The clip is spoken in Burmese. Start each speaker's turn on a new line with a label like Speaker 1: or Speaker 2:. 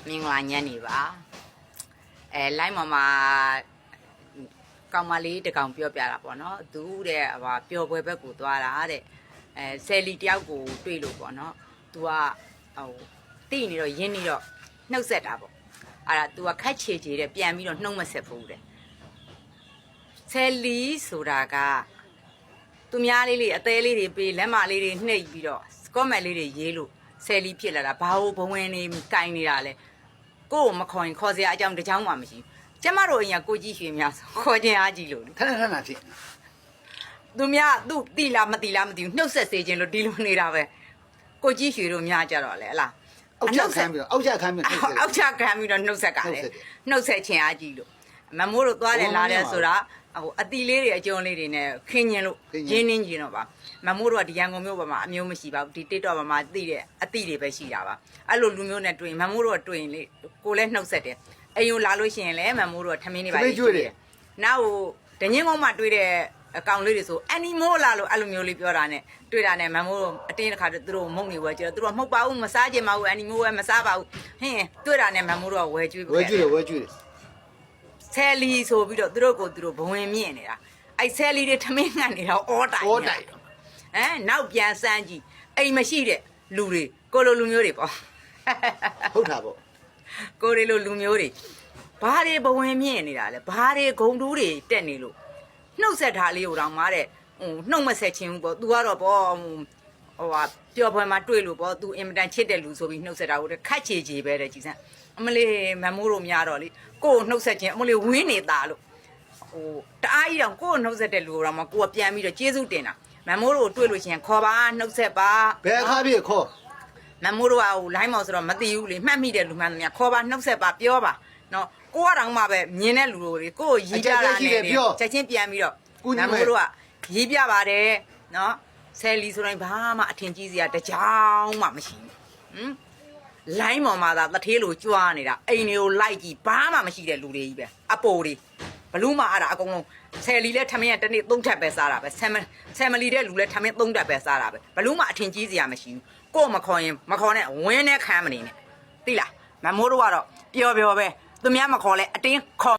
Speaker 1: မင်္ဂလာညနေပါလိုင်းမှာကောင်မလေးတကောင်ပြောပြတာပေါ့နော်သူတဲ့ဟိုပျော်ပွဲဘက်ကိုသွားတာတဲ့ဆယ်လီတယောက်ကိုတွေ့လို့ပေါ့နော်သူကဟိုတိနေတော့ရင်းနေတော့နှုတ်ဆက်တာပေါ့အဲ့ဒါ तू ကခက်ချေချေတဲ့ပြန်ပြီးတော့နှုတ်မဆက်ဘူးတဲ့ဆယ်လီဆိုတာကသူများလေးအသေးလေးတွေပေးလက်မလေးတွေနှိပ်ပြီးတော့ကော့မန့်လေးတွေရေးလို့ဆယ်လီဖြစ်လာတာဘာလို့ဘဝင်နေကင်နေတာလဲကို့ကိုမခေါ်ရင်ခေါ်စရာအကြောင်းတစ်ကြောင်းမှမရှိဘူးကျမတို့အရင်ကိုကြီးရွှေများခေါ်ခြင်းအားကြီးလို့
Speaker 2: ခဏဖြစ်
Speaker 1: သူများသူတိလားမတိလားမသိဘူးနှုတ်ဆက်စေခြင်းလို့ဒီလိုနေတာပဲကိုကြီးရွှေတို့များကြတော့လေဟလား
Speaker 2: အောက်ချက်ခံပြီးတော့အောက်ချက်ခံပြီးတော့
Speaker 1: အောက်ချက်ခံပြီးတော့နှုတ်ဆက်ကလေနှုတ်ဆက်ခြင်းအားကြီးလို့မမိုးတို့သွားတယ်လာတယ်ဆိုတာဟိုအတီလေးတွေအကျုံးလေးတွေနဲ့ခင်းညင်လို့ရင်းနှင်းကျင်တော့ပါမမိုးတို့ကဒီရန်ကုန်မြို့ပေါ်မှာအမျိုးမရှိပါဘူးဒီ TikTok ပေါ်မှာသိတဲ့အတီတွေပဲရှိတာပါအဲ့လိုလူမျိုးနဲ့တွေ့ရင်မမိုးတို့ကတွေ့ရင်လေကိုလည်းနှုတ်ဆက်တယ်အိမ်ကိုလာလို့ရှိရင်လည်းမမိုးတို့ကထမင်းနေပါလေကျွေးတယ်နောက်ဒငင်းကုန်းမှာတွေ့တဲ့အကောင်လေးတွေဆိုအန်နီမိုးလာလို့အဲ့လိုမျိုးလေးပြောတာနဲ့တွေ့တာနဲ့မမိုးတို့အတင်းတစ်ခါသူတို့မုံနေဝဲကြတော့သူတို့မဟုတ်ပါဘူးမစားကြပါဘူးအန်နီမိုးဝဲမစားပါဘူးဟင်းတွေ့တာနဲ့မမိုးတို့ကဝဲကျွေးတယ်ဆယ်လီဆိုပြီးတော့သူတို့ကိုသူတို့ဘဝင်မြင့်နေတာအဲ့ဆယ်လီတွေထမင်းငတ်နေတာအော်တိုင်နောက်ပြန်စမ်းကြည့်အိမ်မရှိတဲ့လူတွေကိုလိုလူမျိုးတွေပေါ့
Speaker 2: ဟုတ်တာပေါ့
Speaker 1: ကိုရီလိုလူမျိုးတွေဘာတွေဘဝင်မြင့်နေတာလဲဘာတွေဂုံတူးတွေတက်နေလို့နှုတ်ဆက်ထားလေးကိုတော့မားတဲ့နှုတ်မဆက်ချင်းဘူးပေါ့ तू ကတော့ပေါ့ဟိုဟာပျော်ပွဲမှာတွေ့လို့ပေါ့ तू အင်မတန်ချစ်တဲ့လူဆိုပြီးနှုတ်ဆက်တာကိုခက်ချေချေပဲတဲ့ကြည်စမ်းအမလေးမမိုးတို့များတော့လေကို့နှုတ်ဆက်ချင်းအမလေးဝင်းနေတာလို့ဟိုတအားကြီးတော့ကို့နှုတ်ဆက်တဲ့လူတော့မှကိုကပြန်ပြီးတော့ကျေးဇူးတင်တာမမိုးတို့တွေ့လို့ရှိရင်ခေါ်ပါနှုတ်ဆက်ပါ
Speaker 2: ဘယ်အခါပြည့်ခေါ်
Speaker 1: မမိုးတို့ကဟိုလိုင်းမော်ဆိုတော့မသိဘူးလေမှတ်မိတဲ့လူမှန်သမျှခေါ်ပါနှုတ်ဆက်ပါပြောပါနော်ကိုကတော့မှပဲမြင်တဲ့လူတွေကိုရီးကြတာနဲ့ချက်ချင်းပြန်ပြီးတော့မမိုးတို့ကရေးပြပါတယ်နော်ဆယ်လီဆိုတိုင်းဘာမှအထင်ကြီးစရာတကြောင်မှမရှိဘူးလိုင်းပေါ်မှာသာတထေးလိုကြွားနေတာအိမ်တွေကိုလိုက်ကြည့်ဘာမှမရှိတဲ့လူတွေကြီးပဲအပိုတွေဘလူးမအားတာအကုန်လုံးဆယ်လီလဲထမင်းကတစ်နေ့3ထပ်ပဲစားတာပဲဆယ်မလီတဲ့လူလဲထမင်း3ထပ်ပဲစားတာပဲဘလူးမအထင်ကြီးစရာမရှိဘူးကို့မခေါ်ရင်မခေါ်နဲ့ဝင်းနဲ့ခံမနေနဲ့သိလားမမိုးတို့ကတော့ပျော်ပဲသူများမခေါ်လဲအတင်းခေါ်